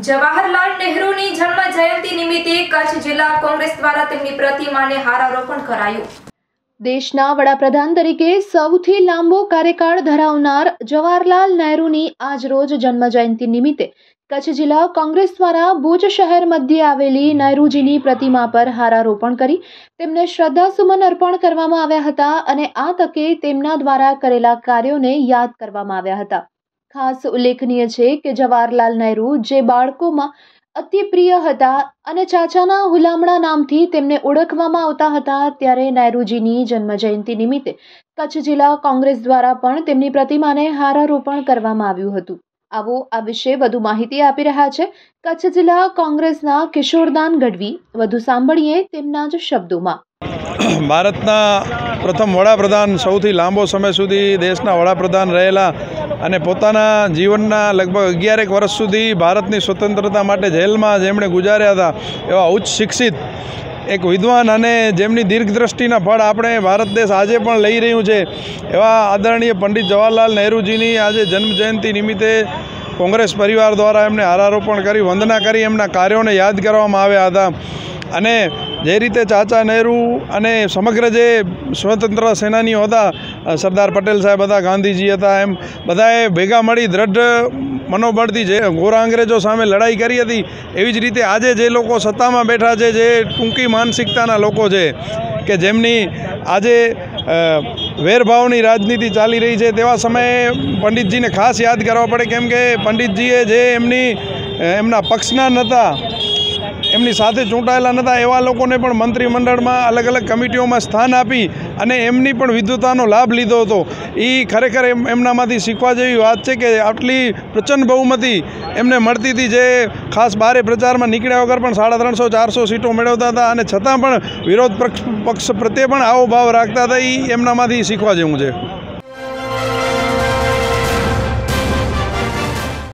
જવાહરલાલ નહેરુની જન્મ જયંતિ નિમિત્તે કચ્છ જિલ્લા કોંગ્રેસ દ્વારા તેમની પ્રતિમાને હારારોપણ કરાયું। દેશના વડાપ્રધાન તરીકે સૌથી લાંબો કાર્યકાળ ધરાવનાર જવાહરલાલ નહેરુની આજરોજ જન્મ જયંતિ નિમિત્તે કચ્છ જિલ્લા કોંગ્રેસ દ્વારા ભુજ શહેર મધ્યે આવેલી નહેરુજીની પ્રતિમા પર હારારોપણ કરી તેમને શ્રદ્ધાસુમન અર્પણ કરવામાં આવ્યા હતા અને આ તકે તેમના દ્વારા કરેલા કાર્યોને યાદ કરવામાં આવ્યા હતા। ખાસ ઉલ્લેખનીય છે કે જવાહરલાલ નહેરુ જે બાળકોમાં અતિ પ્રિય હતા અને ચાચાના હુલામણા નામથી તેમને ઓળખવામાં આવતા હતા, ત્યારે નહેરુજીની જન્મજયંતિ નિમિત્તે કચ્છ જિલ્લા કોંગ્રેસ દ્વારા પણ તેમની પ્રતિમાને હારારોપણ કરવામાં આવ્યું હતું। આવો આ વિશે વધુ માહિતી આપી રહ્યા છે કચ્છ જિલ્લા કોંગ્રેસના કિશોરદાન ગઢવી। વધુ સાંભળીએ તેમના જ શબ્દોમાં। ભારતના પ્રથમ વડાપ્રધાન, સૌથી લાંબો સમય સુધી દેશના વડાપ્રધાન રહેલા અને પોતાના જીવનના લગભગ 11 વર્ષ સુધી ભારતની સ્વતંત્રતા માટે જેલમાં જેમણે ગુજાર્યા હતા એવા ઉચ્ચ શિક્ષિત એક વિદ્વાન અને જેમની દીર્ઘદ્રષ્ટિના ફળ આપણે ભારત દેશ આજે પણ લઈ રહ્યું છે એવા આદરણીય પંડિત જવાહરલાલ નહેરુજીની આજે જન્મજયંતિ નિમિત્તે કોંગ્રેસ પરિવાર દ્વારા એમને હારારોપણ કરી વંદના કરી એમના કાર્યોને યાદ કરવામાં આવ્યા હતા। અને જે રીતે ચાચા નહેરુ અને સમગ્ર જે સ્વતંત્ર સેનાનીઓ હતા, સરદાર પટેલ સાહેબ હતા, ગાંધીજી હતા, એમ બધાએ ભેગા મળી દ્રઢ મનોબળથી જે ગોરા અંગ્રેજો સામે લડાઈ કરી હતી, એવી જ રીતે આજે જે લોકો સત્તામાં બેઠા છે, જે ટૂંકી માનસિકતાના લોકો છે કે જેમની આજે વેરભાવની રાજનીતિ ચાલી રહી છે, તેવા સમયે પંડિતજીને ખાસ યાદ કરવા પડે, કેમ કે પંડિતજીએ જે એમના પક્ષના નહોતા, એમની સાથે ચૂંટાયેલા નહોતા એવા લોકોને પણ મંત્રીમંડળમાં અલગ અલગ કમિટીઓમાં સ્થાન આપી અને એમની પણ વિદ્વતાનો લાભ લીધો હતો। એ ખરેખર એમનામાંથી શીખવા જેવી વાત છે કે આટલી પ્રચંડ બહુમતી એમને મળતી હતી, જે ખાસ બારે પ્રચારમાં નીકળ્યા વગર પણ 350-400 સીટો મેળવતા હતા અને છતાં પણ વિરોધ પક્ષ પ્રત્યે પણ આવો ભાવ રાખતા હતા। એ એમનામાંથી શીખવા જેવું છે।